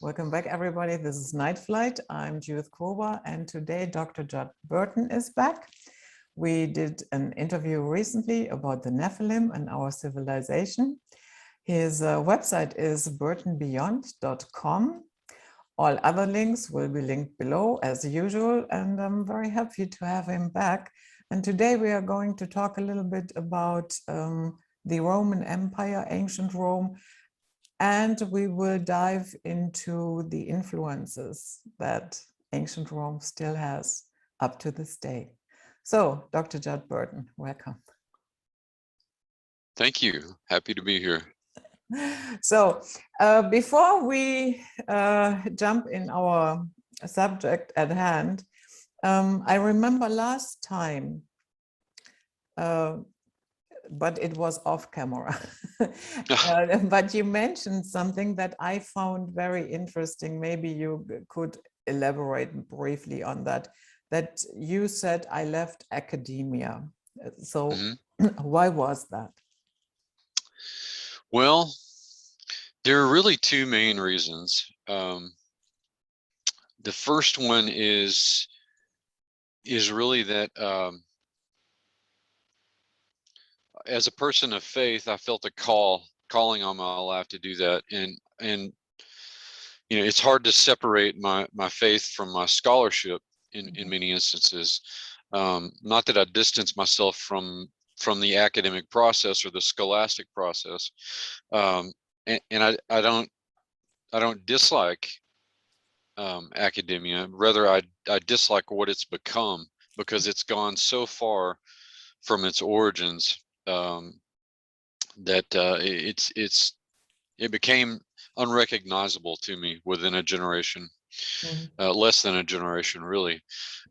Welcome back, everybody. This is Night Flight. I'm Judith Kober, and today Dr. Judd Burton is back. We did an interview recently about the Nephilim and our civilization. His website is burtonbeyond.com. All other links will be linked below as usual, and I'm very happy to have him back. And today we are going to talk a little bit about the Roman Empire, ancient Rome, and we will dive into the influences that ancient Rome still has up to this day. So, Dr. Judd Burton, welcome. Thank you. Happy to be here. So, before we jump in our subject at hand, I remember last time, but it was off camera. But you mentioned something that I found very interesting. Maybe you could elaborate briefly on that. That you said I left academia. So why was that? Well, there are really two main reasons. The first one is really that as a person of faith, I felt a calling on my life to do that, and you know, it's hard to separate my faith from my scholarship in many instances. Not that I distance myself from the academic process or the scholastic process, and I don't dislike academia. Rather, I dislike what it's become, because it's gone so far from its origins that it became unrecognizable to me within a generation, less than a generation, really.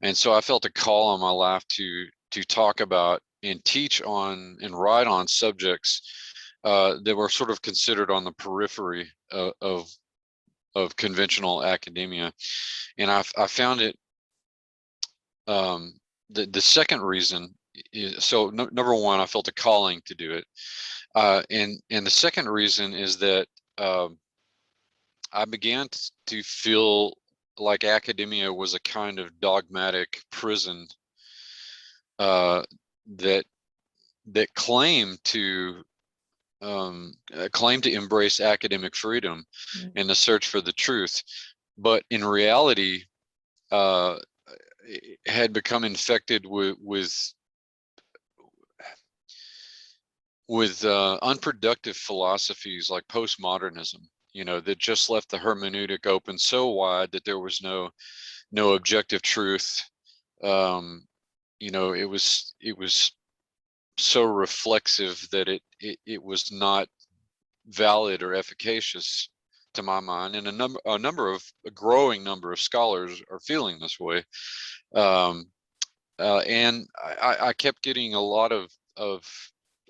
And so I felt a call on my life to talk about and teach on and write on subjects that were sort of considered on the periphery of conventional academia. And I found it, the second reason is, so number one, I felt a calling to do it. And the second reason is that I began to feel like academia was a kind of dogmatic prison that claimed to embrace academic freedom and the search for the truth, but in reality had become infected with unproductive philosophies like postmodernism, you know, that just left the hermeneutic open so wide that there was no objective truth. You know, it was so reflexive that it was not valid or efficacious to my mind, and a growing number of scholars are feeling this way. And I kept getting a lot of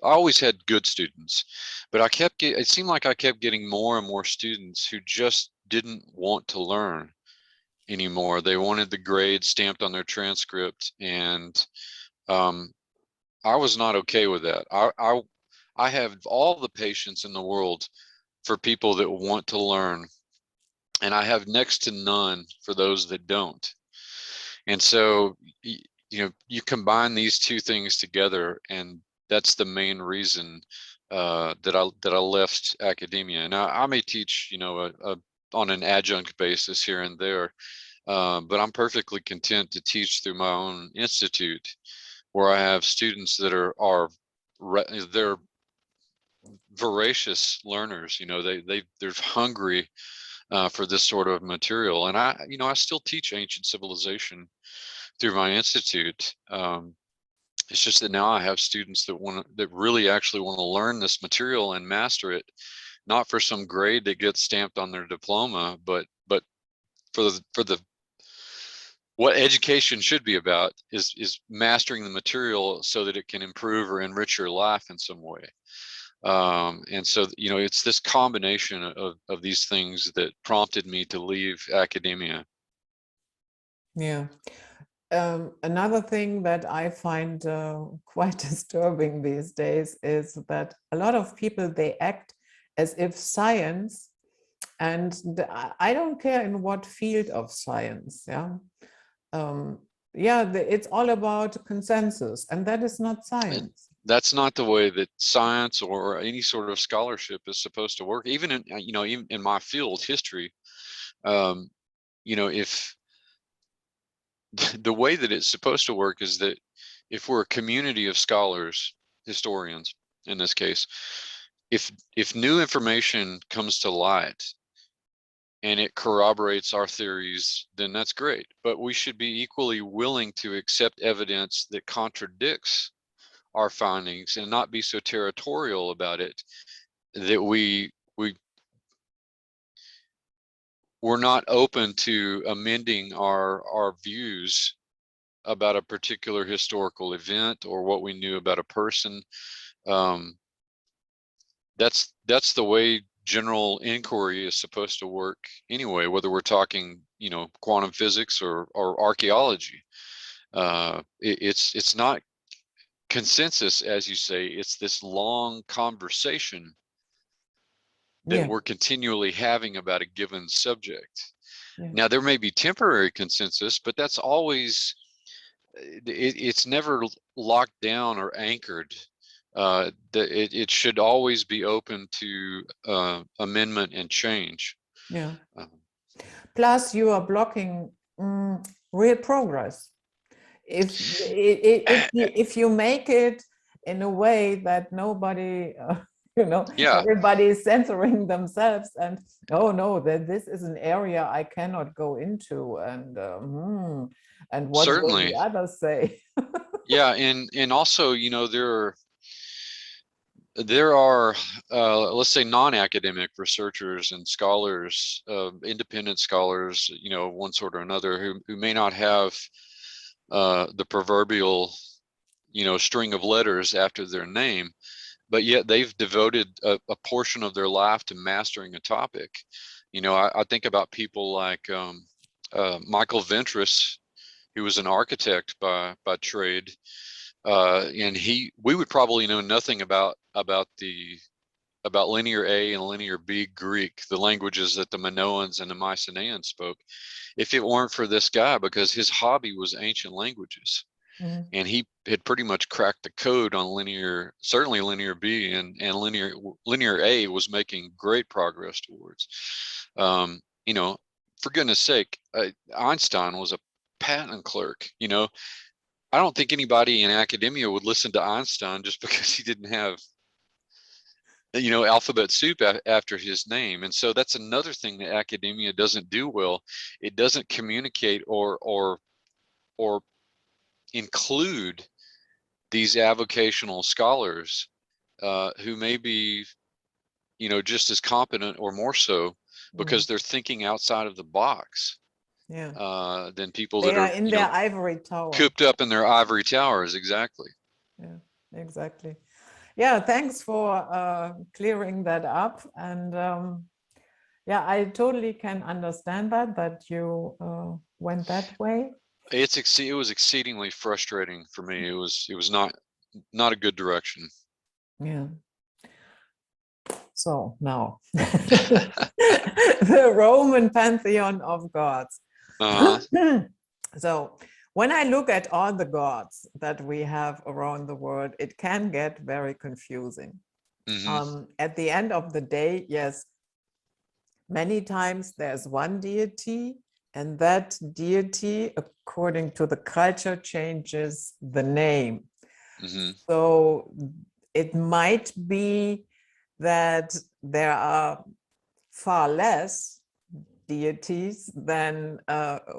I always had good students, but it seemed like I kept getting more and more students who just didn't want to learn anymore. They wanted the grade stamped on their transcript, and I was not okay with that. I have all the patience in the world for people that want to learn, and I have next to none for those that don't. And so, you know, you combine these two things together, and that's the main reason that I left academia. Now, I may teach, you know, on an adjunct basis here and there, but I'm perfectly content to teach through my own institute, where I have students that they're voracious learners. You know, they're hungry for this sort of material, and I still teach ancient civilization through my institute. It's just that now I have students that really actually want to learn this material and master it, not for some grade that gets stamped on their diploma, but for the what education should be about is mastering the material so that it can improve or enrich your life in some way. And so, you know, it's this combination of these things that prompted me to leave academia. Yeah. Another thing that I find quite disturbing these days is that a lot of people, they act as if science And I don't care in what field of science, yeah. It's all about consensus, and that is not science. That's not the way that science or any sort of scholarship is supposed to work. Even in, even in my field, history, if the way that it's supposed to work is that if we're a community of scholars, historians in this case, if new information comes to light and it corroborates our theories, then that's great. But we should be equally willing to accept evidence that contradicts our findings and not be so territorial about it that we're not open to amending our views about a particular historical event or what we knew about a person. That's the way general inquiry is supposed to work anyway, whether we're talking, quantum physics or archaeology. It's not consensus, as you say. It's this long conversation that we're continually having about a given subject. Now, there may be temporary consensus, but that's always, it's never locked down or anchored. It should always be open to amendment and change. Yeah. Plus, you are blocking real progress. If you make it in a way that nobody, everybody is censoring themselves, and no, that this is an area I cannot go into, and what Certainly. will the others say? Yeah, and also, there are let's say non-academic researchers and scholars, independent scholars, one sort or another, who may not have the proverbial string of letters after their name, but yet they've devoted a portion of their life to mastering a topic. I think about people like Michael Ventris, who was an architect by trade, and we would probably know nothing about linear A and linear B Greek, the languages that the Minoans and the Mycenaeans spoke, if it weren't for this guy, because his hobby was ancient languages. And he had pretty much cracked the code on certainly linear B, and linear A was making great progress towards. For goodness sake, Einstein was a patent clerk. I don't think anybody in academia would listen to Einstein just because he didn't have alphabet soup after his name. And so that's another thing that academia doesn't do well. It doesn't communicate or include these avocational scholars who may be just as competent or more so, because they're thinking outside of the box than people that are in their ivory tower, cooped up in their ivory towers. Exactly. Yeah, exactly. Yeah, thanks for clearing that up. And I totally can understand that you went that way. It was exceedingly frustrating for me. It was not a good direction. Yeah. So now the Roman pantheon of gods. So when I look at all the gods that we have around the world, it can get very confusing. At the end of the day, yes, many times there's one deity, and that deity, according to the culture, changes the name. So it might be that there are far less deities than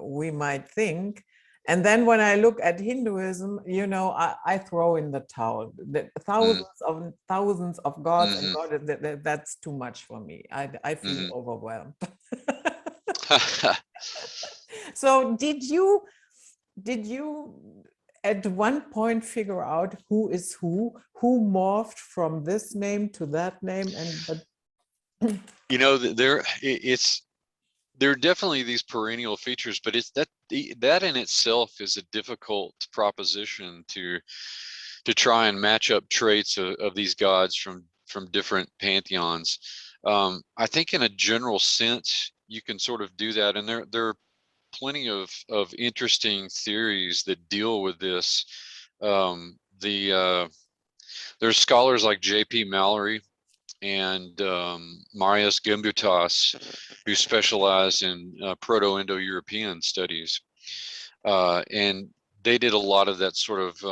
we might think. And then when I look at Hinduism, I throw in the towel. Thousands of gods and goddesses, that's too much for me. I feel overwhelmed. So did you at one point figure out who is who morphed from this name to that name? And there are definitely these perennial features, but it's that in itself is a difficult proposition to try and match up traits of these gods from different pantheons. I think in a general sense, you can sort of do that. And there are plenty of interesting theories that deal with this. There's scholars like J.P. Mallory and Marius Gimbutas, who specialize in Proto-Indo-European studies. And they did a lot of that sort of,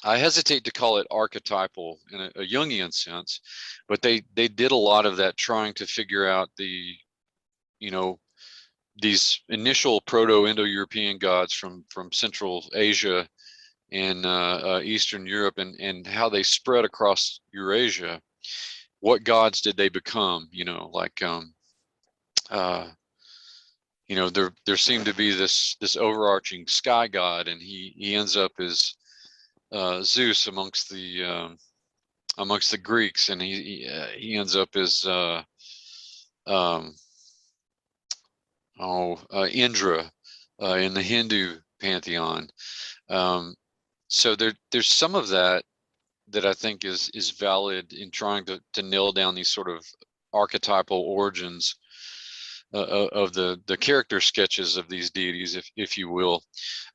I hesitate to call it archetypal in a Jungian sense, but they did a lot of that, trying to figure out these initial Proto-Indo-European gods from Central Asia and Eastern Europe, and how they spread across Eurasia. What gods did they become? There seemed to be this overarching sky god, and he ends up as Zeus amongst the Greeks, and he ends up as Indra in the Hindu pantheon. So there's some of that I think is valid in trying to nail down these sort of archetypal origins of the character sketches of these deities, if you will.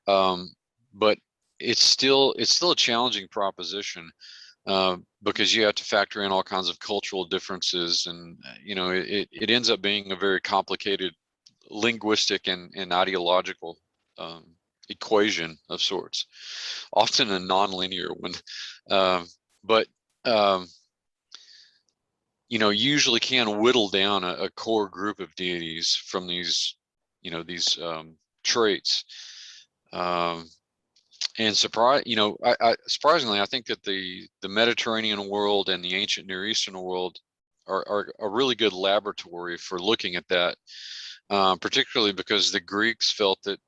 But it's still a challenging proposition, because you have to factor in all kinds of cultural differences, and it ends up being a very complicated linguistic and ideological equation of sorts, often a non-linear one, but usually can whittle down a core group of deities from these traits. And surprisingly, I think that the Mediterranean world and the ancient Near Eastern world are a really good laboratory for looking at that, particularly because the Greeks felt that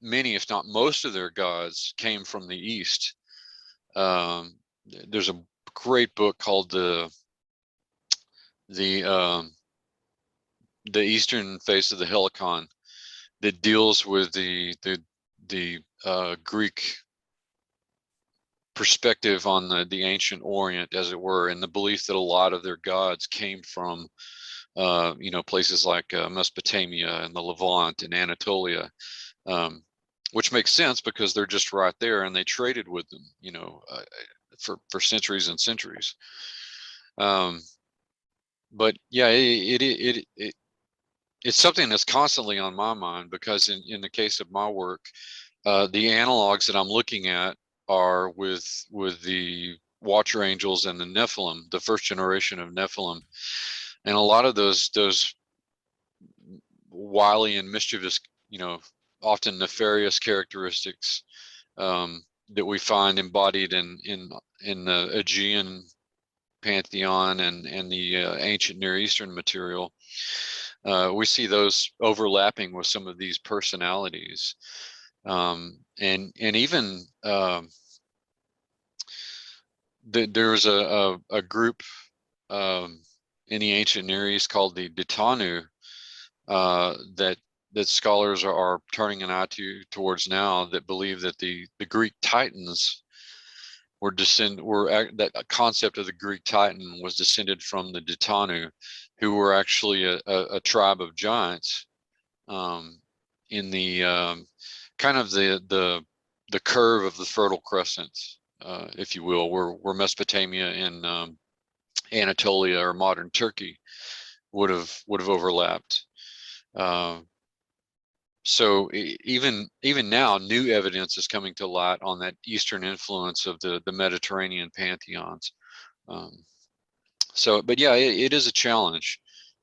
many, if not most, of their gods came from the East. There's a great book called the Eastern Face of the Helicon that deals with the Greek perspective on the ancient Orient, as it were, and the belief that a lot of their gods came from places like Mesopotamia and the Levant and Anatolia, which makes sense because they're just right there, and they traded with them, for centuries and centuries. But yeah, it's something that's constantly on my mind, because in the case of my work, the analogs that I'm looking at are with the Watcher Angels and the Nephilim, the first generation of Nephilim, and a lot of those wily and mischievous, often nefarious characteristics that we find embodied in the Aegean pantheon and the ancient Near Eastern material. We see those overlapping with some of these personalities, and even there was a group in the ancient Near East called the Ditanu that scholars are turning an eye towards now, that believe that the Greek Titans that concept of the Greek Titan was descended from the Ditanu, who were actually a tribe of giants in the kind of the curve of the Fertile Crescent, if you will, where Mesopotamia and Anatolia or modern Turkey would have overlapped. So even now, new evidence is coming to light on that Eastern influence of the Mediterranean pantheons. But yeah, it is a challenge,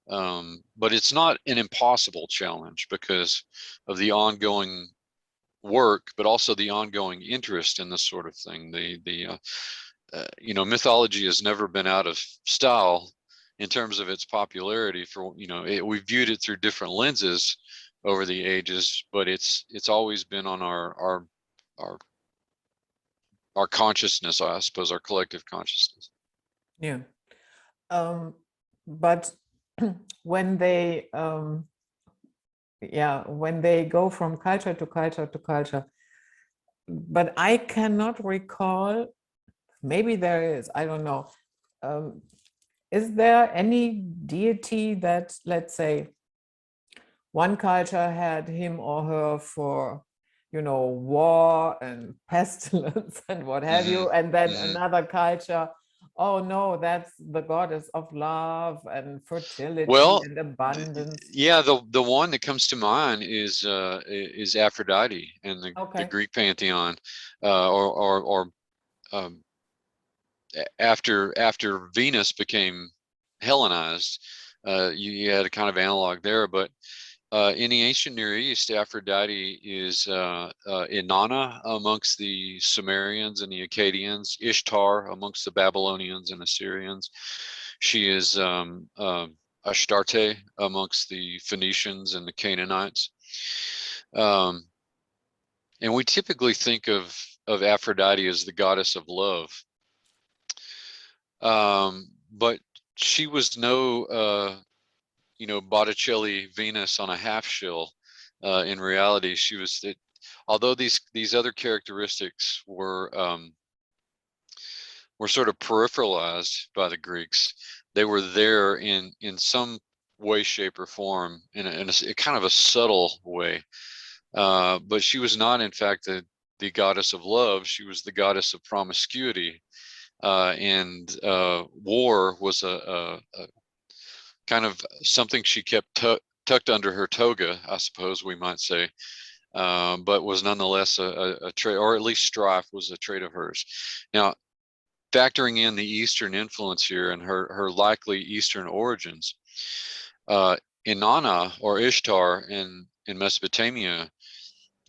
but it's not an impossible challenge because of the ongoing work, but also the ongoing interest in this sort of thing. Mythology has never been out of style in terms of its popularity. We viewed it through different lenses over the ages, but it's always been on our consciousness, I suppose, our collective consciousness. Yeah, but when they go from culture to culture to culture, but I cannot recall, maybe there is, I don't know, is there any deity that, let's say, one culture had him or her for, war and pestilence and what have Hmm. you, and then Hmm. another culture, oh no, that's the goddess of love and fertility Well, and abundance. yeah, the one that comes to mind is Aphrodite and the Okay. Greek pantheon, or um, after Venus became Hellenized, you had a kind of analog there. But in the ancient Near East, Aphrodite is Inanna amongst the Sumerians and the Akkadians, Ishtar amongst the Babylonians and Assyrians. She is Astarte amongst the Phoenicians and the Canaanites. Um, and we typically think of Aphrodite as the goddess of love. But she was no Botticelli Venus on a half shell. In reality, she was it, although these other characteristics were sort of peripheralized by the Greeks, they were there in some way, shape, or form, in a kind of a subtle way. But she was not, in fact, the goddess of love. She was the goddess of promiscuity, and war was a kind of something she kept tucked under her toga, I suppose we might say, but was nonetheless a trait, or at least strife was a trait of hers. Now, factoring in the Eastern influence here and her likely Eastern origins, Inanna, or Ishtar in Mesopotamia,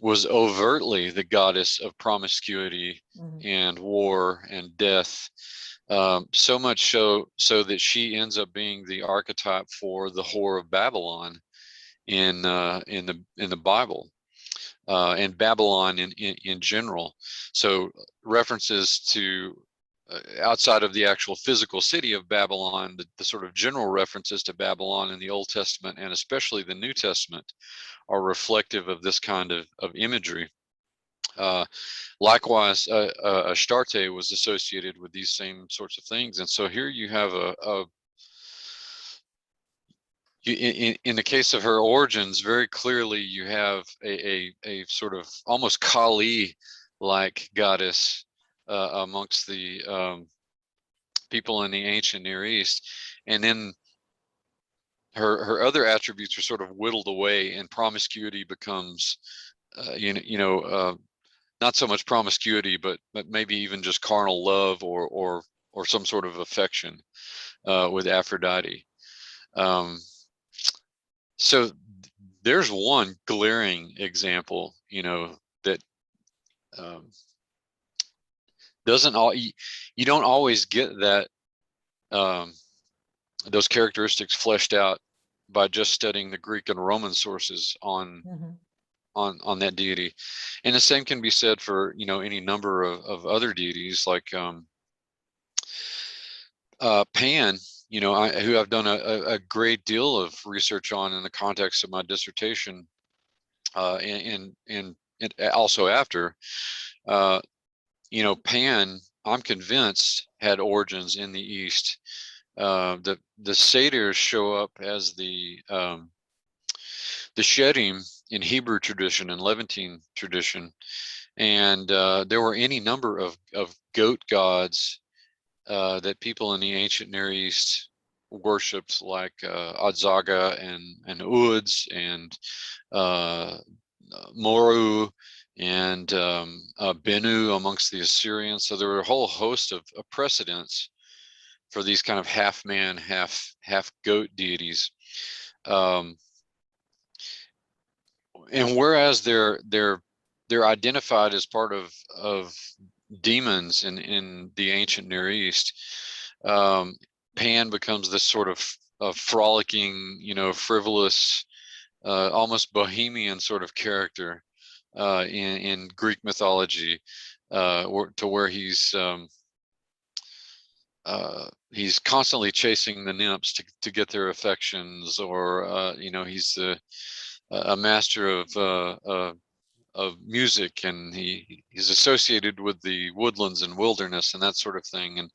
was overtly the goddess of promiscuity and war and death. So much so that she ends up being the archetype for the whore of Babylon in the Bible, and Babylon in general. So references to outside of the actual physical city of Babylon, the sort of general references to Babylon in the Old Testament and especially the New Testament are reflective of this kind of imagery. Likewise, Astarte was associated with these same sorts of things, and so here you have in the case of her origins, very clearly you have a sort of almost Kali-like goddess amongst the people in the ancient Near East, and then her other attributes are sort of whittled away, and promiscuity becomes, not so much promiscuity, but maybe even just carnal love or some sort of affection with Aphrodite. So there's one glaring example, that doesn't all you don't always get that those characteristics fleshed out by just studying the Greek and Roman sources on that deity. And the same can be said for any number of other deities, like Pan, who I've done a great deal of research on in the context of my dissertation, and also after. Pan, I'm convinced, had origins in the East. The satyrs show up as the shedim in Hebrew tradition and Levantine tradition, and there were any number of goat gods that people in the ancient Near East worshipped, like Adzaga and Uds and Moru and Benu amongst the Assyrians. So there were a whole host of precedents for these kind of half man, half goat deities. And whereas they're identified as part of demons in the ancient Near East, Pan becomes this sort of frolicking, frivolous, almost bohemian sort of character in Greek mythology, to where he's constantly chasing the nymphs to get their affections, or he's a master of music, and he's associated with the woodlands and wilderness and that sort of thing, and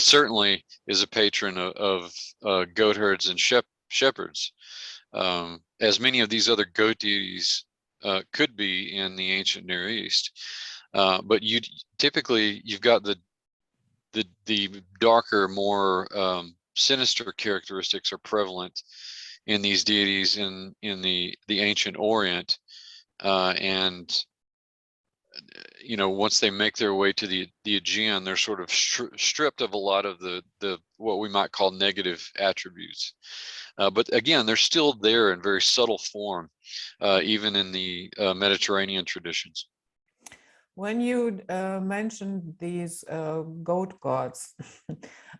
certainly is a patron of goat herds and shepherds, as many of these other goat deities could be in the ancient Near East. But you've got the darker, more sinister characteristics are prevalent in these deities in the ancient Orient, and once they make their way to the Aegean, they're sort of stripped of a lot of the what we might call negative attributes. But again, they're still there in very subtle form, even in the Mediterranean traditions. When you mentioned these goat gods,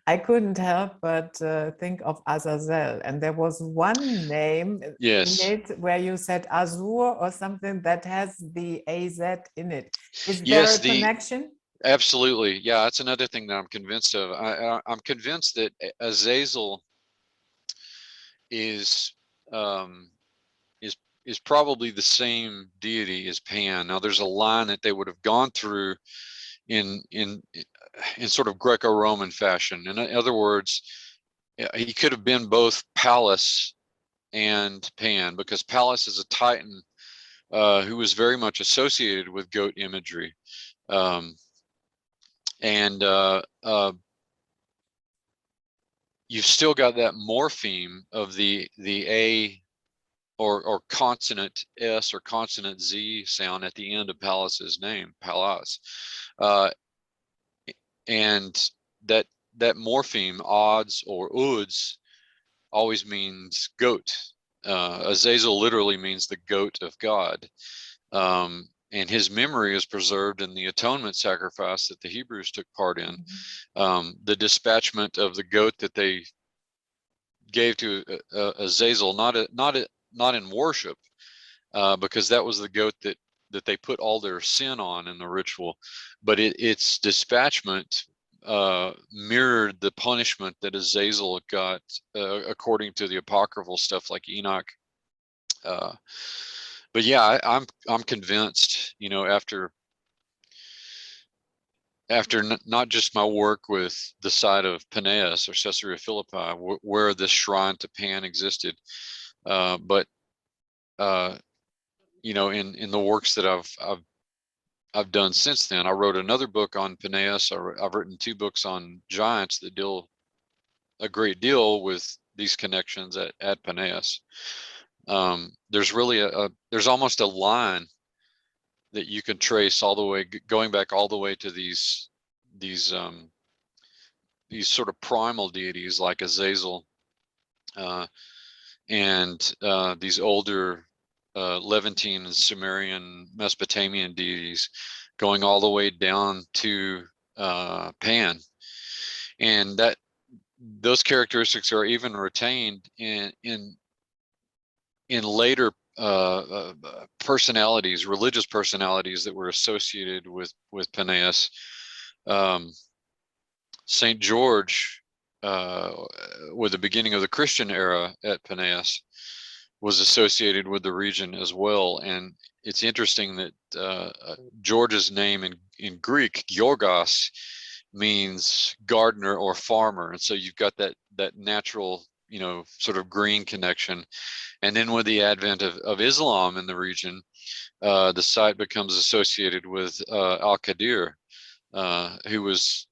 I couldn't help but think of Azzel, and there was one name Yes. in it where you said Azur or something that has the AZ in it. Is Yes, there a connection? Absolutely. Yeah, that's another thing that I'm convinced of. I'm convinced that Azazel is um, is probably the same deity as Pan. Now, there's a line that they would have gone through in sort of Greco-Roman fashion. In other words, he could have been both Pallas and Pan, because Pallas is a Titan who was very much associated with goat imagery. And you've still got that morpheme of the A or consonant S or consonant Z sound at the end of Pallas's name, Pallas, and that morpheme, odds or uds, always means goat. Azazel literally means the goat of God, and his memory is preserved in the atonement sacrifice that the Hebrews took part in. The dispatchment of the goat that they gave to Azazel, not in worship, because that was the goat that they put all their sin on in the ritual, but its dispatchment mirrored the punishment that Azazel got according to the apocryphal stuff like Enoch. But yeah, I'm convinced, after not just my work with the site of Paneas or Caesarea Philippi, where this shrine to Pan existed, but in the works that I've done since then. I wrote another book on Paneas. I've written 2 books on giants that deal a great deal with these connections at Paneas. There's really there's almost a line that you can trace all the way, going back all the way to these sort of primal deities like Azazel, and these older Levantine and Sumerian Mesopotamian deities, going all the way down to Pan, and those characteristics are even retained in later personalities, religious personalities that were associated with Paneas. Saint George, with the beginning of the Christian era at Paneas, was associated with the region as well. And it's interesting that George's name in Greek, Georgos, means gardener or farmer, and so you've got that natural, sort of green connection. And then with the advent of Islam in the region, the site becomes associated with Al-Qadir, who was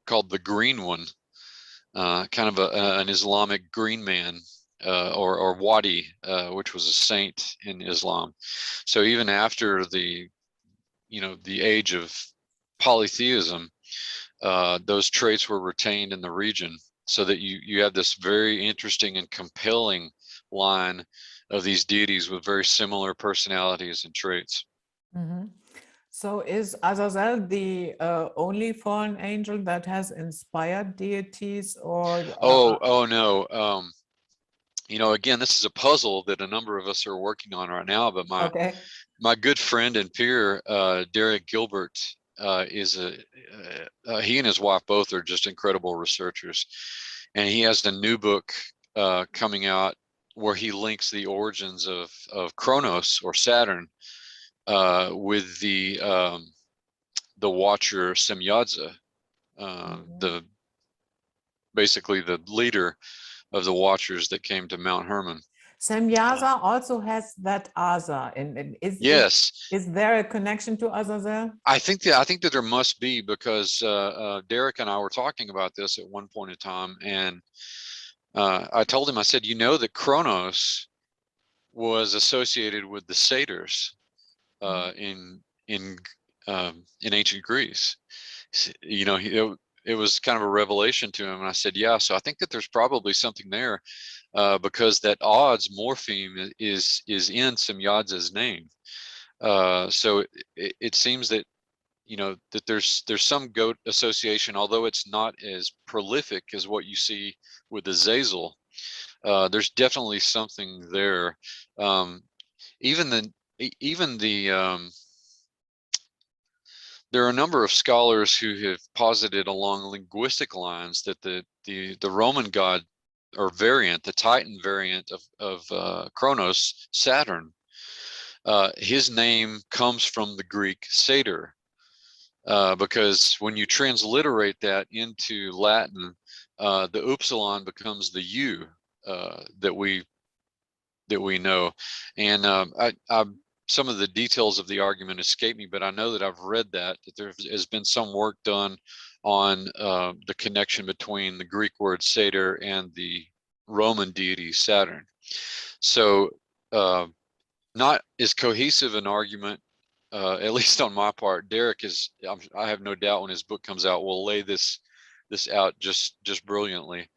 called the Green One, kind of an Islamic green man, or Wadi, which was a saint in Islam. So even after the age of polytheism, those traits were retained in the region, so that you have this very interesting and compelling line of these deities with very similar personalities and traits. Mm-hmm. So is Azazel the only fallen angel that has inspired deities, or? Oh no. Again, this is a puzzle that a number of us are working on right now, but my good friend and peer, Derrick Gilbert, he and his wife both are just incredible researchers, and he has a new book coming out where he links the origins of Kronos or Saturn with the Watcher Semyadza, the basically the leader of the Watchers that came to Mount Hermon. Semyadza also has that Azza, and Yes. Is there a connection to Azzel? I think that there must be, because Derrick and I were talking about this at one point in time, and I told him, I said, you know that Kronos was associated with the satyrs in ancient Greece. You know, it was kind of a revelation to him, and I said, yeah. So I think that there's probably something there, because that odds morpheme is in Semyadza's name. So it seems that, you know, that there's some goat association, although it's not as prolific as what you see with the Azzel. There's definitely something there. Even the there are a number of scholars who have posited along linguistic lines that the Roman god or variant, the Titan variant of Kronos, Saturn, his name comes from the Greek satyr, because when you transliterate that into Latin, the upsilon becomes the U that we know. And some of the details of the argument escape me, but I know that I've read that there has been some work done on the connection between the Greek word satyr and the Roman deity Saturn. So not as cohesive an argument, at least on my part. Derrick is, I have no doubt when his book comes out, will lay this out just brilliantly.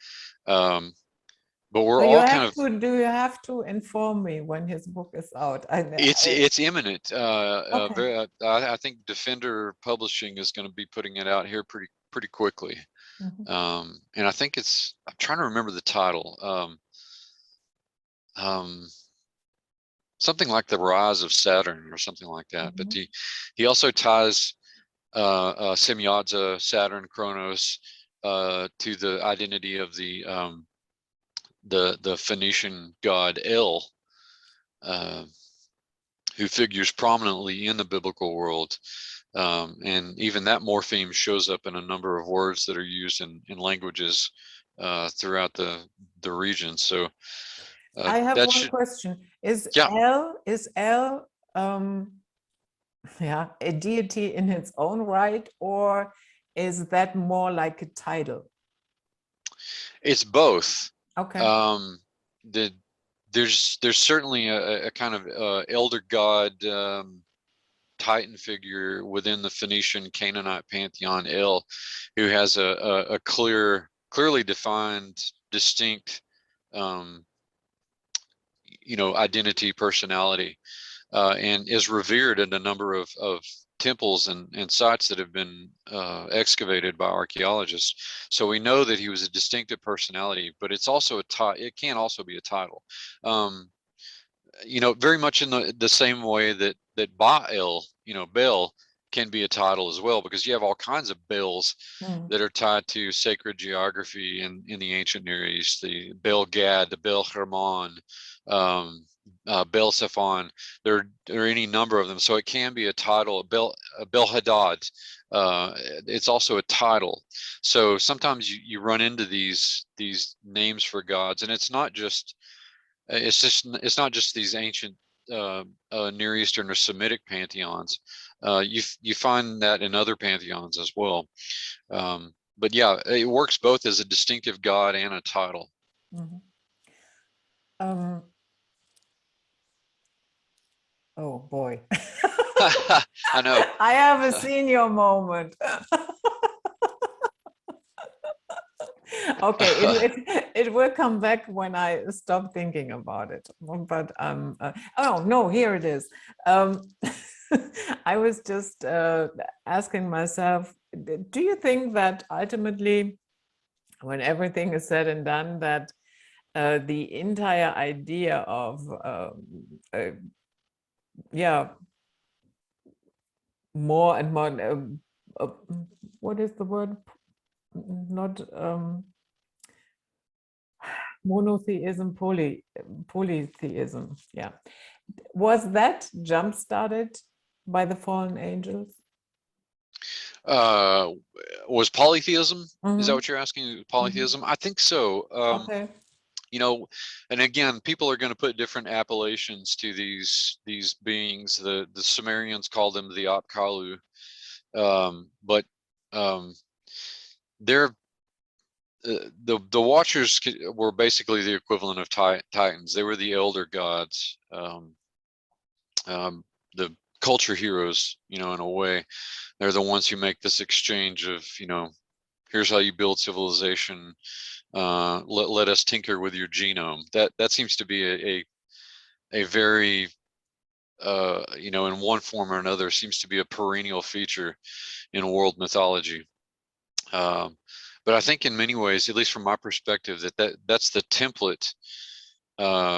But we're all kind of. Do you have to inform me when his book is out? It's imminent. Okay. I think Defender Publishing is going to be putting it out here pretty quickly. And I think I'm trying to remember the title. Something like The Rise of Saturn or something like that. But he also ties Semyadza, Saturn, Kronos to the identity of the Phoenician god El, who figures prominently in the biblical world. And even that morpheme shows up in a number of words that are used in languages throughout the region. So I have one question. Is El a deity in its own right, or is that more like a title? It's both. Okay. There's certainly a kind of elder god, Titan figure within the Phoenician Canaanite pantheon, El, who has a clearly defined, distinct, you know, identity, personality, and is revered in a number of temples and sites that have been excavated by archaeologists. So we know that he was a distinctive personality, but it's also it can also be a title. You know, very much in the same way that Baal, you know, Baal, can be a title as well, because you have all kinds of Baals that are tied to sacred geography in the ancient Near East. The Baal Gad, the Baal Hermon, Baal Zephon. There are any number of them, so it can be a title. Baal Hadad, it's also a title. So sometimes you run into these names for gods, and it's not just these ancient Near Eastern or Semitic pantheons. You find that in other pantheons as well. But yeah, it works both as a distinctive god and a title. Oh boy. I know. I have a senior moment. Okay, it will come back when I stop thinking about it. But oh no, here it is. I was just asking myself, do you think that ultimately, when everything is said and done, that the entire idea of more and more what is the word, not monotheism, polytheism. Yeah. Was that jump started by the fallen angels? Was polytheism? Is that Mm-hmm. what you're asking? Polytheism? I think so. Okay. You know, and again, people are going to put different appellations to these beings. The Sumerians called them the Apkallu, but they're the Watchers were basically the equivalent of Titans. They were the elder gods, the culture heroes, you know, in a way. They're the ones who make this exchange of, you know, here's how you build civilization. Let us tinker with your genome. That seems to be a very you know, in one form or another, seems to be a perennial feature in world mythology. But I think in many ways, at least from my perspective, that's the template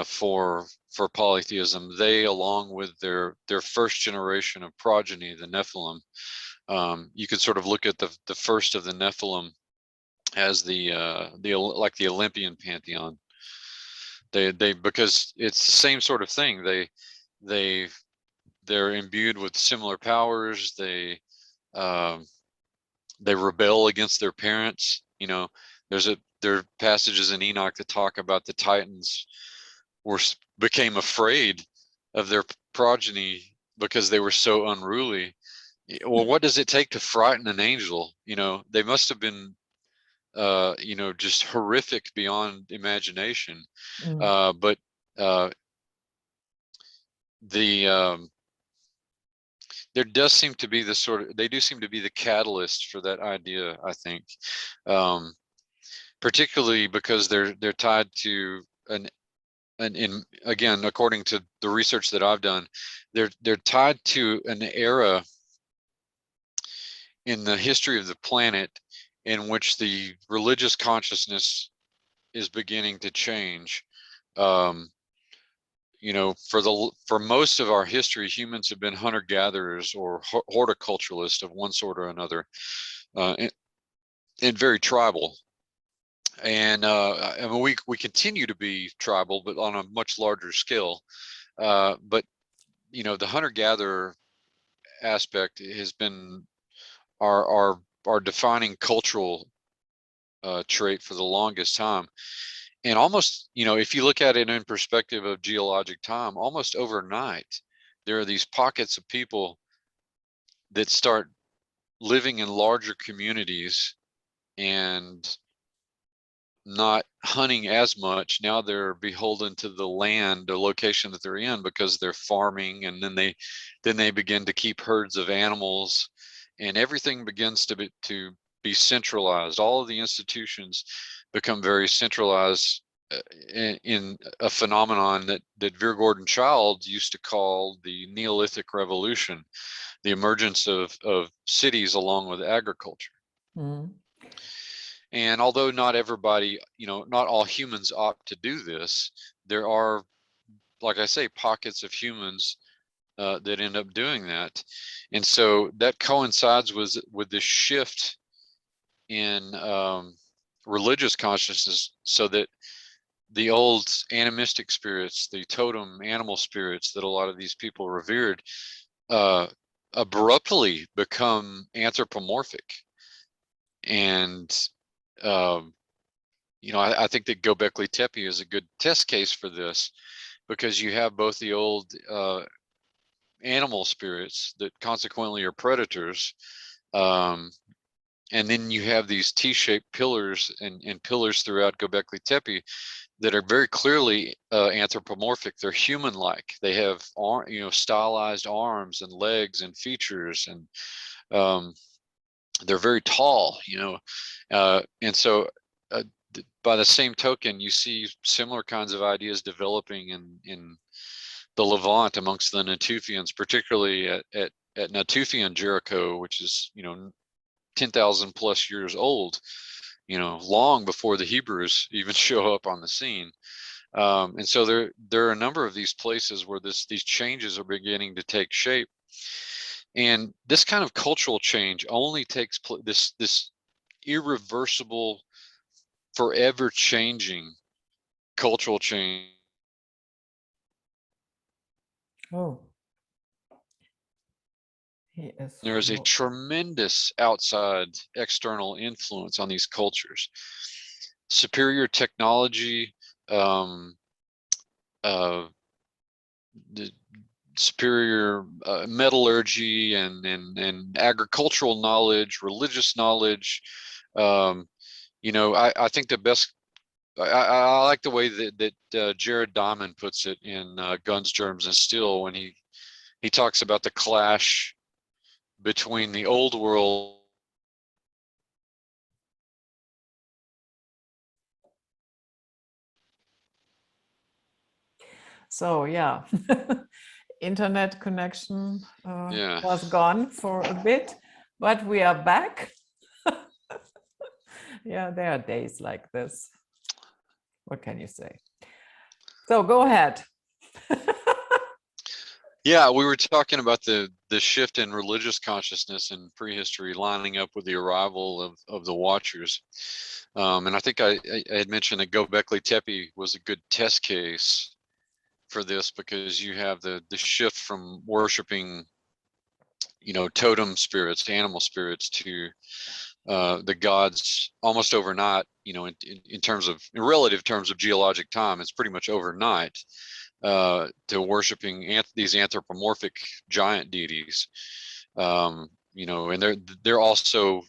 for polytheism. They, along with their first generation of progeny, the Nephilim, you could sort of look at the first of the Nephilim as the like the Olympian pantheon. They because it's the same sort of thing. They're imbued with similar powers. They rebel against their parents. You know, there are passages in Enoch that talk about the Titans became afraid of their progeny because they were so unruly. Well, what does it take to frighten an angel? You know, they must have been you know, just horrific beyond imagination. But the there does seem to be this sort of, they do seem to be the catalyst for that idea, I think, particularly because they're tied to in again, according to the research that I've done, they're tied to an era in the history of the planet in which the religious consciousness is beginning to change. You know, for most of our history, humans have been hunter-gatherers or horticulturalists of one sort or another, and very tribal. And I mean, we continue to be tribal, but on a much larger scale. But you know, the hunter-gatherer aspect has been our defining cultural trait for the longest time. And almost, you know, if you look at it in perspective of geologic time, almost overnight, there are these pockets of people that start living in larger communities and not hunting as much. Now they're beholden to the land, the location that they're in, because they're farming, and then they begin to keep herds of animals, and everything begins to be centralized. All of the institutions become very centralized in a phenomenon that Veer Gordon Childs used to call the Neolithic Revolution, the emergence of cities along with agriculture. And although not everybody, you know, not all humans opt to do this, there are, like I say, pockets of humans that end up doing that. And so that coincides with this shift in religious consciousness, so that the old animistic spirits, the totem animal spirits that a lot of these people revered, abruptly become anthropomorphic. And you know, I think that Göbekli Tepe is a good test case for this, because you have both the old animal spirits that consequently are predators, and then you have these T-shaped pillars and pillars throughout Göbekli Tepe that are very clearly anthropomorphic. They're human-like. They have you know, stylized arms and legs and features, and they're very tall, you know, and so by the same token, you see similar kinds of ideas developing in the Levant amongst the Natufians, particularly at Natufian Jericho, which is, you know, 10,000 plus years old, you know, long before the Hebrews even show up on the scene. And so there are a number of these places where these changes are beginning to take shape. And this kind of cultural change only takes place, this irreversible, forever changing cultural change. Oh, he is. There is a tremendous outside external influence on these cultures. Superior technology, uh, the superior metallurgy and agricultural knowledge, religious knowledge. You know, I think the best. I like the way that Jared Diamond puts it in Guns, Germs, and Steel when he talks about the clash between the old world. So yeah, internet connection Yeah. was gone for a bit, but we are back. Yeah, there are days like this. What can you say? So go ahead. Yeah, we were talking about the shift in religious consciousness in prehistory lining up with the arrival of the Watchers. And I think I had mentioned that Göbekli Tepe was a good test case for this, because you have the shift from worshiping, you know, totem spirits, animal spirits, to the gods almost overnight. You know, in terms of, in relative terms of geologic time, it's pretty much overnight, to worshiping these anthropomorphic giant deities. You know, and they're also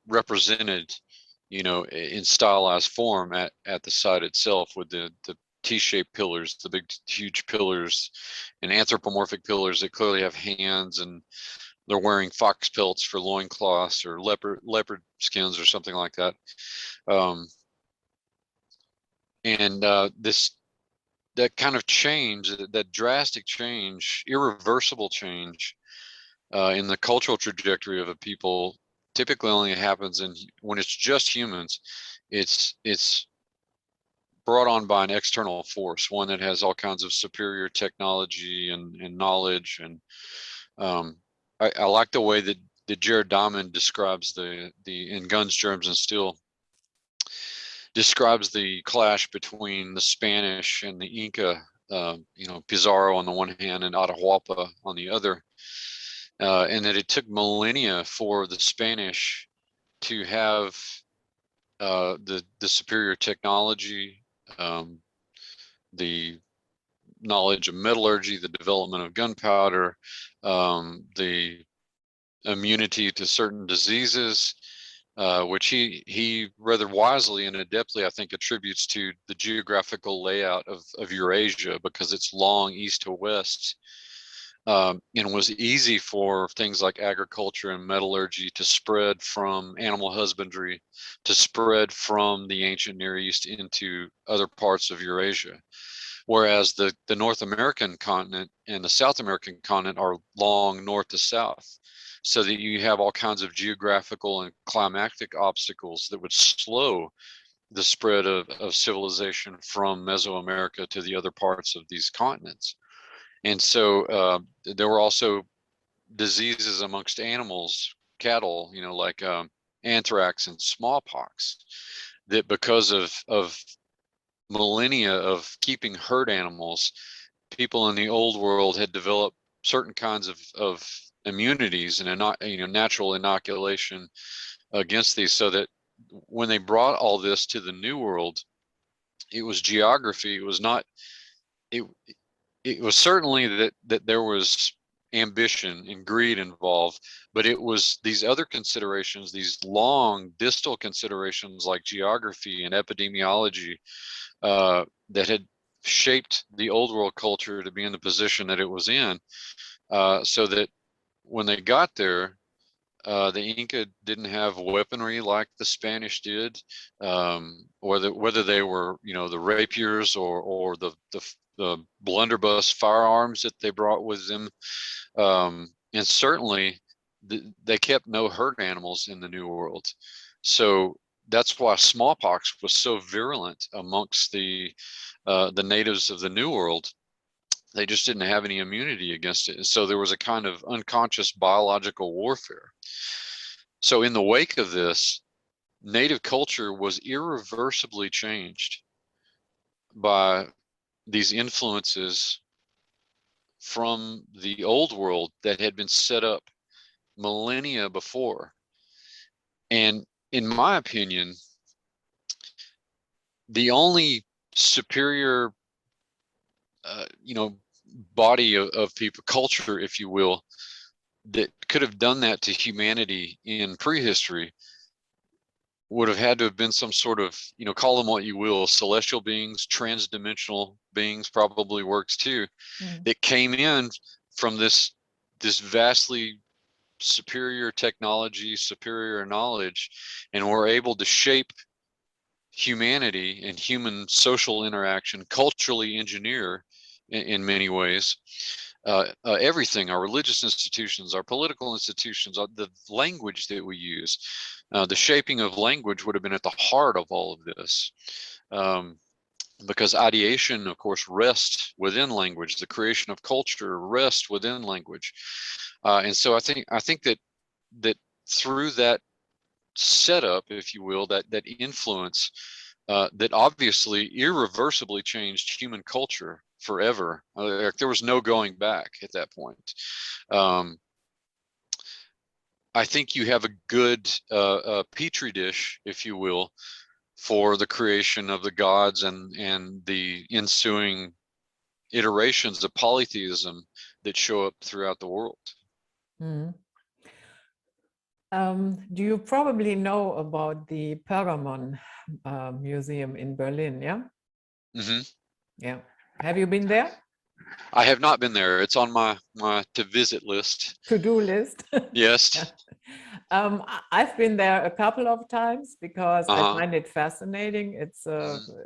represented, you know, in stylized form at the site itself, with the T-shaped pillars, the big huge pillars, and anthropomorphic pillars that clearly have hands, and they're wearing fox pelts for loincloths, or leopard skins or something like that. And that kind of change, that drastic change, irreversible change in the cultural trajectory of a people, typically only happens when it's just humans. It's brought on by an external force, one that has all kinds of superior technology and knowledge. And I like the way that Jared Diamond describes the in Guns, Germs, and Steel, describes the clash between the Spanish and the Inca, you know, Pizarro on the one hand and Atahualpa on the other, and that it took millennia for the Spanish to have the superior technology, the knowledge of metallurgy, the development of gunpowder, the immunity to certain diseases, which he rather wisely and adeptly, I think, attributes to the geographical layout of Eurasia, because it's long east to west, and was easy for things like agriculture and metallurgy to spread from animal husbandry, to spread from the ancient Near East into other parts of Eurasia. Whereas the North American continent and the South American continent are long north to south, so that you have all kinds of geographical and climatic obstacles that would slow the spread of civilization from Mesoamerica to the other parts of these continents. And so there were also diseases amongst animals, cattle, you know, like anthrax and smallpox, that because of millennia of keeping herd animals, people in the old world had developed certain kinds of immunities and natural inoculation against these, so that when they brought all this to the New World, it was geography. It was not. It was certainly that there was ambition and greed involved, but it was these other considerations, these long distal considerations like geography and epidemiology, that had shaped the old world culture to be in the position that it was in, so that when they got there, the Inca didn't have weaponry like the Spanish did, whether they were, you know, the rapiers or the blunderbuss firearms that they brought with them, and certainly they kept no herd animals in the New World. So that's why smallpox was so virulent amongst the natives of the New World. They just didn't have any immunity against it. And so there was a kind of unconscious biological warfare. So in the wake of this, native culture was irreversibly changed by these influences from the old world that had been set up millennia before. And in my opinion, the only superior, body of people, culture, if you will, that could have done that to humanity in prehistory would have had to have been some sort of, call them what you will, celestial beings, transdimensional beings probably works too, that came in from this vastly superior technology, superior knowledge, and were able to shape humanity and human social interaction, culturally engineer in many ways everything, our religious institutions, our political institutions, the language that we use. The shaping of language would have been at the heart of all of this, because ideation, of course, rests within language. The creation of culture rests within language, and so I think that through that setup, if you will, that influence, that obviously irreversibly changed human culture forever. There was no going back at that point. I think you have a good petri dish, if you will, for the creation of the gods and the ensuing iterations of polytheism that show up throughout the world. Do you probably know about the Pergamon Museum in Berlin? Yeah. Yeah. Have you been there? I have not been there. It's on my to visit list. To-do list. Yes. I've been there a couple of times because I find it fascinating. It's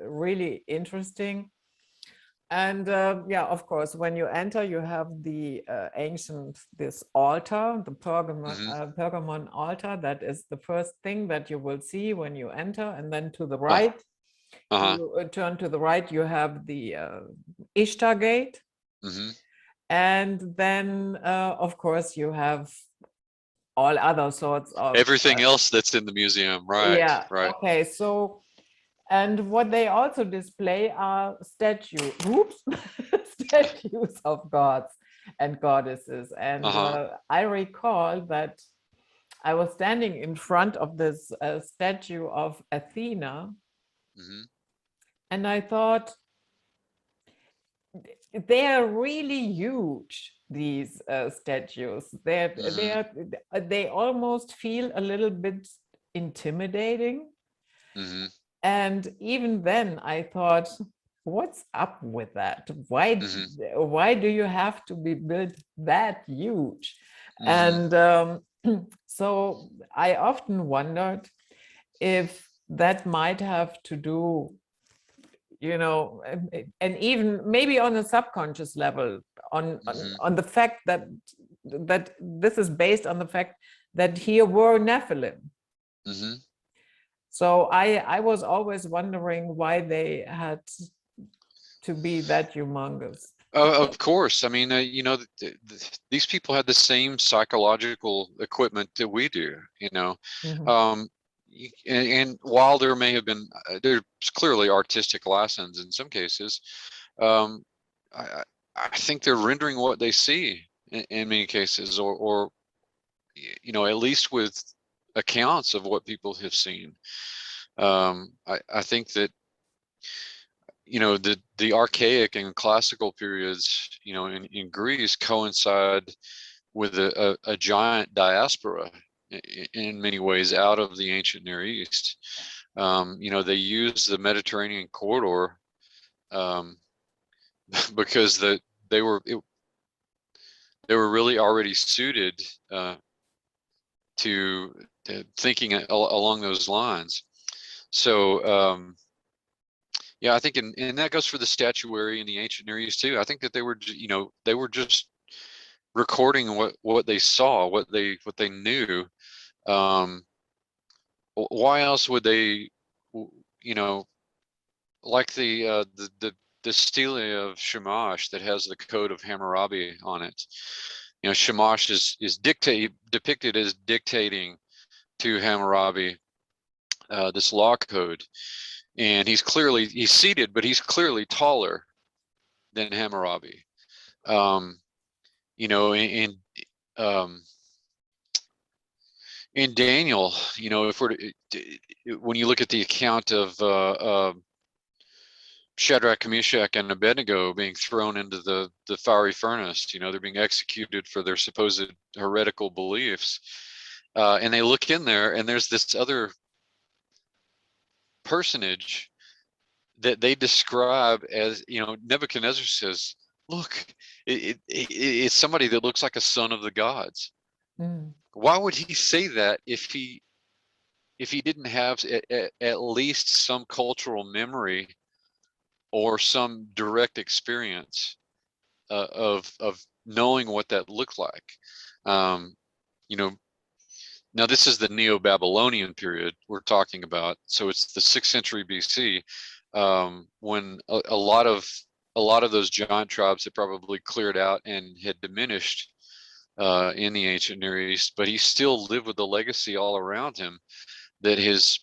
really interesting. And yeah, of course, when you enter, you have the this altar, the Pergamon altar. That is the first thing that you will see when you enter. And then to the right, you turn to the right, you have the Ishtar gate. And then, of course, you have all other sorts of everything else that's in the museum, right? Yeah. Right. Okay. So, and what they also display are statues of gods and goddesses. And I recall that I was standing in front of this statue of Athena, and I thought, they are really huge, these statues. They almost feel a little bit intimidating. And even then I thought, what's up with that? Why do you have to be built that huge? And so I often wondered if that might have to do, and even maybe on a subconscious level, on the fact that this is based on the fact that here were Nephilim. So I was always wondering why they had to be that humongous. Of course. I mean, these people had the same psychological equipment that we do, and while there may have been, there's clearly artistic license in some cases, I think they're rendering what they see in many cases, or at least with accounts of what people have seen. I think that the archaic and classical periods, in Greece coincide with a giant diaspora in many ways out of the ancient Near East. They use the Mediterranean corridor because they were really already suited to thinking along those lines. So yeah, I think, and that goes for the statuary in the ancient Near East too. I think that they were just recording what they saw, what they knew. Why else would they, like the stele of Shamash that has the code of Hammurabi on it. Shamash is depicted as dictating to Hammurabi this law code, and he's seated, but he's clearly taller than Hammurabi. You know, um, in Daniel, you know, if we're when you look at the account of Shadrach, Meshach, and Abednego being thrown into the fiery furnace, you know, they're being executed for their supposed heretical beliefs, and they look in there, and there's this other personage that they describe as, you know, Nebuchadnezzar says, look, it's somebody that looks like a son of the gods. Mm. Why would he say that if he didn't have at least some cultural memory or some direct experience of knowing what that looked like? You know, now this is the Neo-Babylonian period we're talking about, so it's the 6th century BC, when a lot of those giant tribes had probably cleared out and had diminished in the ancient Near East, but he still lived with the legacy all around him that his,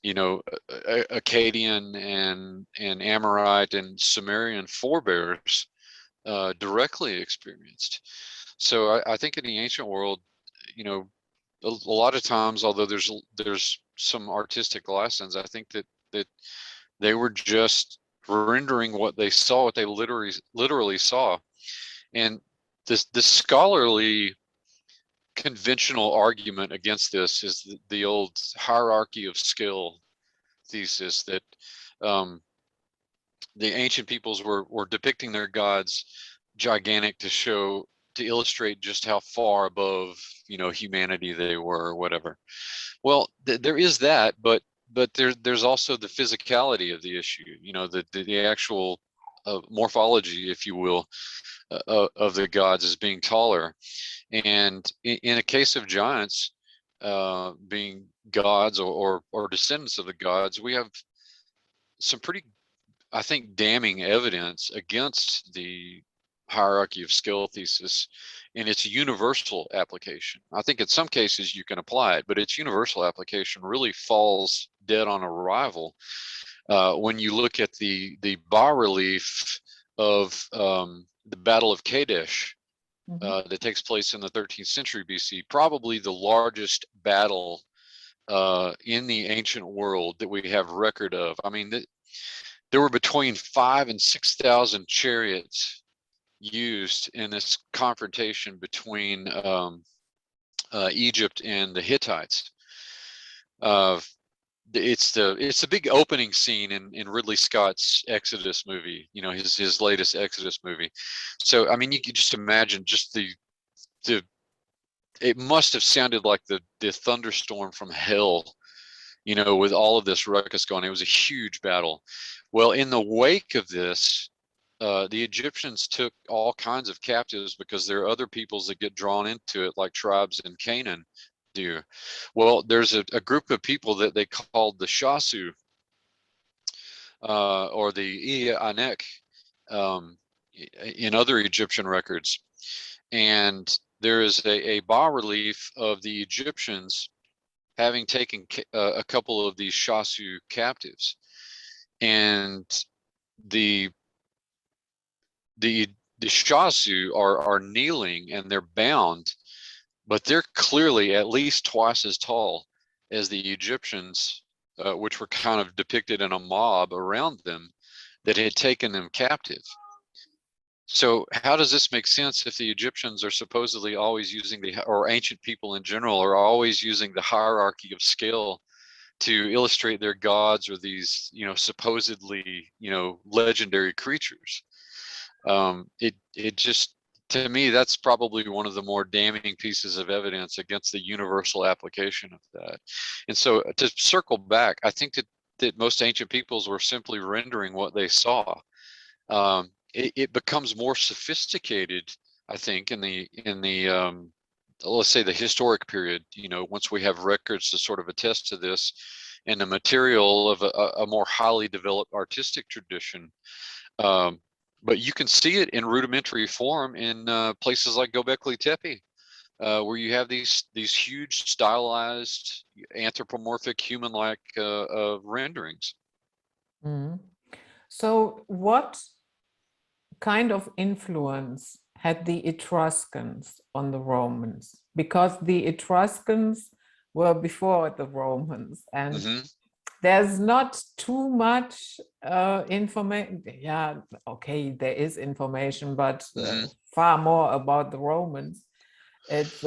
you know, Akkadian and Amorite and Sumerian forebears directly experienced. So I think in the ancient world, you know, a lot of times, although there's some artistic license, I think that they were just rendering what they saw, what they literally saw. And the scholarly conventional argument against this is the old hierarchy of skill thesis that the ancient peoples were depicting their gods gigantic to illustrate just how far above, you know, humanity they were, or whatever. Well, there is that, but there's also the physicality of the issue, you know, the actual morphology, if you will, of the gods as being taller. And in a case of giants being gods or descendants of the gods, we have some pretty, I think, damning evidence against the hierarchy of skill thesis in its universal application. I think in some cases you can apply it, but its universal application really falls dead on arrival when you look at the bas-relief of the Battle of Kadesh that takes place in the 13th century BC, probably the largest battle in the ancient world that we have record of. I mean, there were between 5,000 and 6,000 chariots used in this confrontation between Egypt and the Hittites. It's the big opening scene in Ridley Scott's Exodus movie, you know, his latest Exodus movie. So I mean, you could just imagine just the it must have sounded like the thunderstorm from hell, you know, with all of this ruckus going. It was a huge battle. Well, in the wake of this, the Egyptians took all kinds of captives because there are other peoples that get drawn into it, like tribes in Canaan do. Well, there's a group of people that they called the Shasu, or the Iya Anek, in other Egyptian records. And there is a bas-relief of the Egyptians having taken a couple of these Shasu captives. And the Shasu are kneeling and they're bound, but they're clearly at least twice as tall as the Egyptians, which were kind of depicted in a mob around them that had taken them captive. So how does this make sense if the Egyptians are supposedly always using or ancient people in general are always using the hierarchy of skill to illustrate their gods or these, you know, supposedly, you know, legendary creatures? It just, to me, that's probably one of the more damning pieces of evidence against the universal application of that. And so to circle back, I think that most ancient peoples were simply rendering what they saw. It becomes more sophisticated, I think, in the let's say the historic period, you know, once we have records to sort of attest to this and the material of a more highly developed artistic tradition. But you can see it in rudimentary form in places like Göbekli Tepe, where you have these huge stylized anthropomorphic human-like renderings. Mhm. So what kind of influence had the Etruscans on the Romans? Because the Etruscans were before the Romans, and Hmm. there's not too much information. Yeah, okay, there is information, but Hmm. far more about the Romans. It's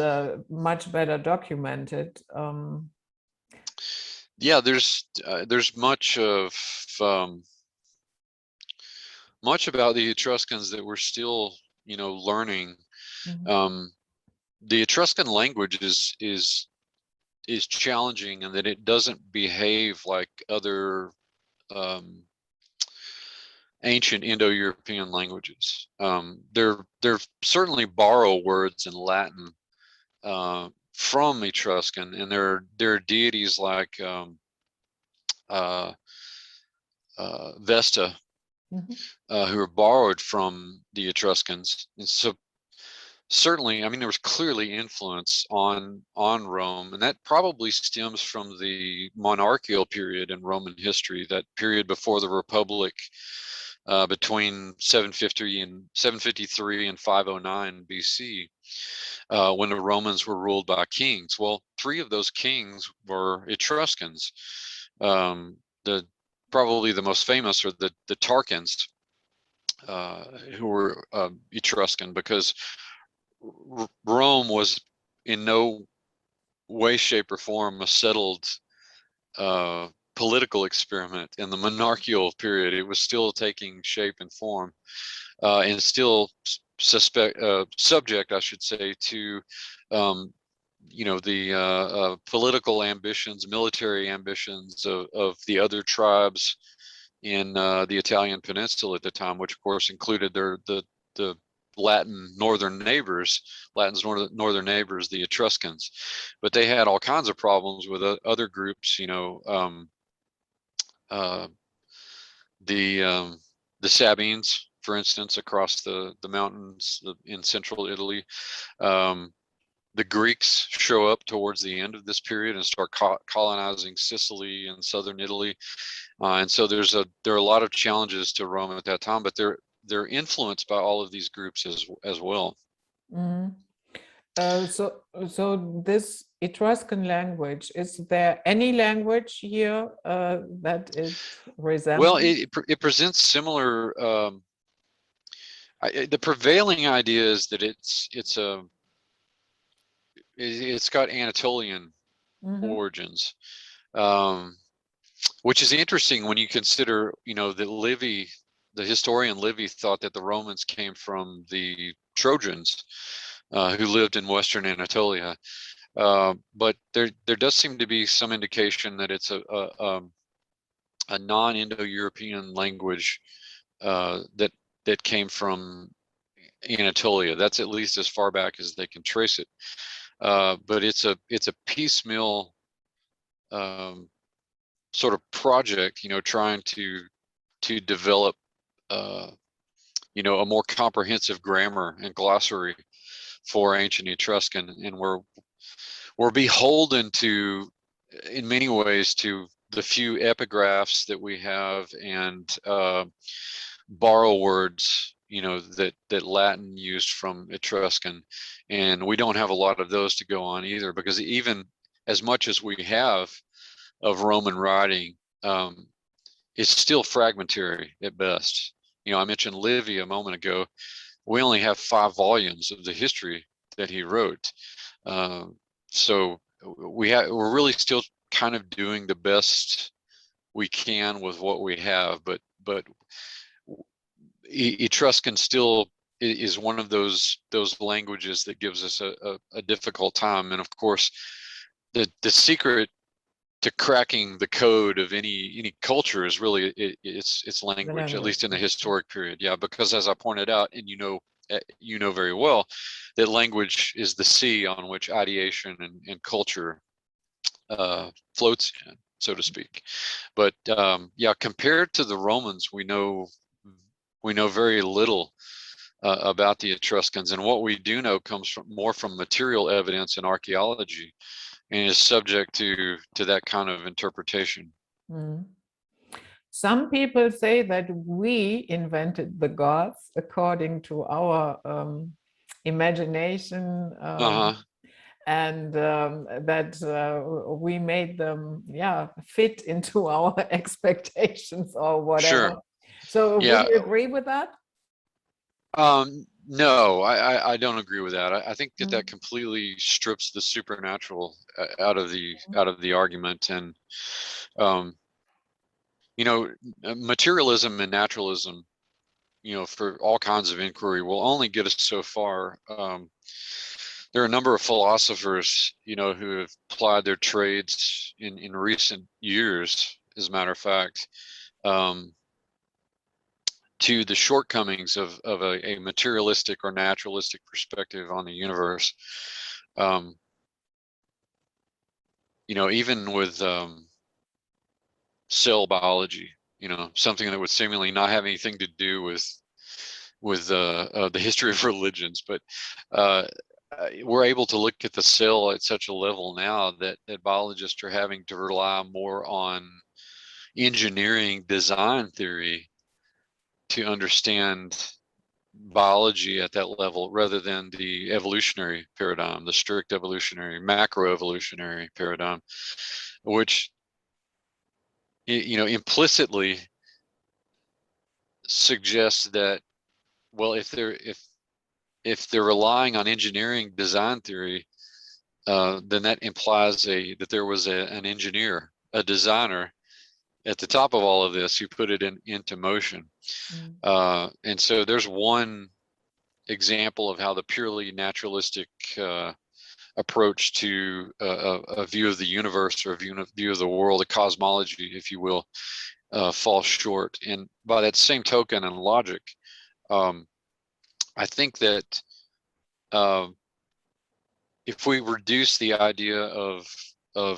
much better documented. Yeah, there's much about the Etruscans that we're still, learning. Mhm. The Etruscan language is challenging in that it doesn't behave like other ancient Indo-European languages. They're certainly borrow words in Latin from Etruscan, and there are deities like uh, Vesta, Mhm. who are borrowed from the Etruscans. And so certainly, I mean, there was clearly influence on Rome, and that probably stems from the monarchical period in Roman history, that period before the Republic, between 753 and 509 BC, when the Romans were ruled by kings. Well, three of those kings were Etruscans. The Probably the most famous are the Tarquins, who were Etruscan, because Rome was in no way, shape, or form a settled political experiment in the monarchical period. It was still taking shape and form, and still subject, I should say, to the political ambitions, military ambitions of the other tribes in the Italian peninsula at the time, which of course included the Latin's northern neighbors, the Etruscans. But they had all kinds of problems with other groups, uh, the Sabines, for instance, across the mountains in central Italy. The Greeks show up towards the end of this period and start colonizing Sicily and southern Italy, and so there are a lot of challenges to Rome at that time, but they're influenced by all of these groups as well. Mhm. So this Etruscan language, is there any language here that it Well, resembles? it presents similar. The prevailing idea is that it's got Anatolian Mhm. origins, um, which is interesting when you consider, that Livy, the historian Livy, thought that the Romans came from the Trojans, who lived in Western Anatolia. But there does seem to be some indication that it's a non-Indo-European language that came from Anatolia. That's at least as far back as they can trace it. But it's a piecemeal sort of project, trying to develop a more comprehensive grammar and glossary for ancient Etruscan, and we're beholden to, in many ways, to the few epigraphs that we have and borrow words, that Latin used from Etruscan, and we don't have a lot of those to go on either, because even as much as we have of Roman writing, it's still fragmentary at best. I mentioned Livy a moment ago. We only have 5 volumes of the history that he wrote. So we're really still kind of doing the best we can with what we have, but Etruscan still is one of those languages that gives us a difficult time. And of course, the secret to cracking the code of any culture is really its language, at least in the historic period. Yeah, because as I pointed out, and you know very well, that language is the sea on which ideation and culture floats in, so to speak. But yeah, compared to the Romans, we know very little about the Etruscans, and what we do know comes from more from material evidence and archaeology, and is subject to that kind of interpretation. Mm. Some people say that we invented the gods according to our imagination, and that we made them, fit into our expectations or whatever. Sure. So Yeah. would you agree with that? No, I don't agree with that. I think that completely strips the supernatural out of the argument, and you know, materialism and naturalism, you know, for all kinds of inquiry will only get us so far. There are a number of philosophers, you know, who have applied their trades in recent years, as a matter of fact, to the shortcomings of a materialistic or naturalistic perspective on the universe. You know, even with cell biology, you know, something that would seemingly not have anything to do with the history of religions, but we're able to look at the cell at such a level now that biologists are having to rely more on engineering design theory to understand biology at that level, rather than the evolutionary paradigm, the strict evolutionary, macroevolutionary paradigm, which, you know, implicitly suggests that, well, if they're relying on engineering design theory, then that implies that there was an engineer, a designer at the top of all of this who put it into motion. And so there's one example of how the purely naturalistic approach to a view of the universe, or a view of the world, a cosmology, if you will, falls short. And by that same token and logic, I think that if we reduce the idea of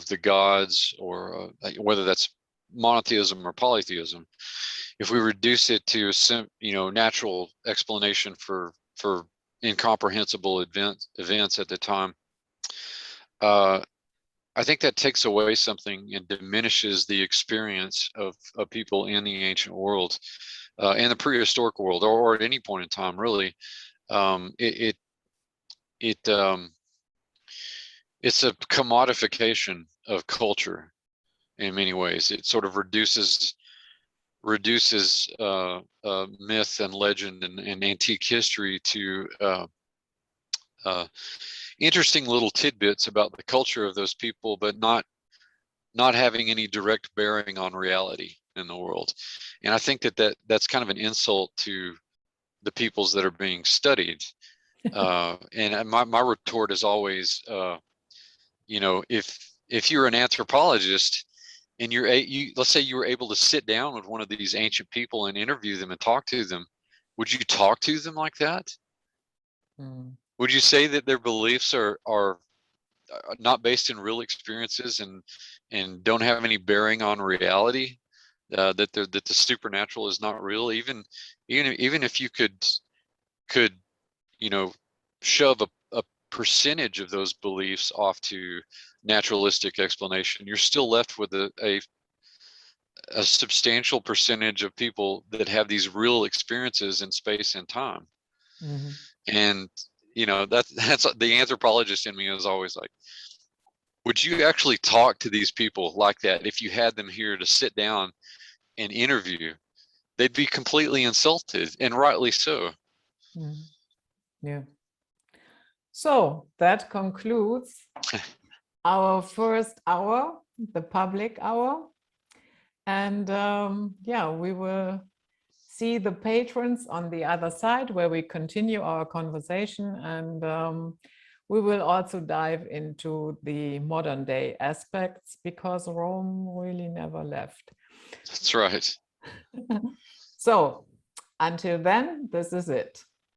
the gods, or whether that's monotheism or polytheism, if we reduce it to a natural explanation for incomprehensible events at the time, I think that takes away something and diminishes the experience of people in the ancient world, and the prehistoric world, or at any point in time, really. It's a commodification of culture in many ways. It sort of reduces myth and legend and antique history to interesting little tidbits about the culture of those people, but not having any direct bearing on reality in the world. And I think that's kind of an insult to the peoples that are being studied. And my retort is always, you know, if you're an anthropologist and let's say you were able to sit down with one of these ancient people and interview them and talk to them, would you talk to them like that? Would you say that their beliefs are not based in real experiences and don't have any bearing on reality? That the supernatural is not real, even if you could you know, shove a percentage of those beliefs off to naturalistic explanation, you're still left with a substantial percentage of people that have these real experiences in space and time. And you know, that's the anthropologist in me is always like, would you actually talk to these people like that if you had them here to sit down and interview? They'd be completely insulted, and rightly so. Yeah. So that concludes our first hour, the public hour. And we will see the patrons on the other side, where we continue our conversation, and we will also dive into the modern day aspects, because Rome really never left. That's right. So until then, this is it.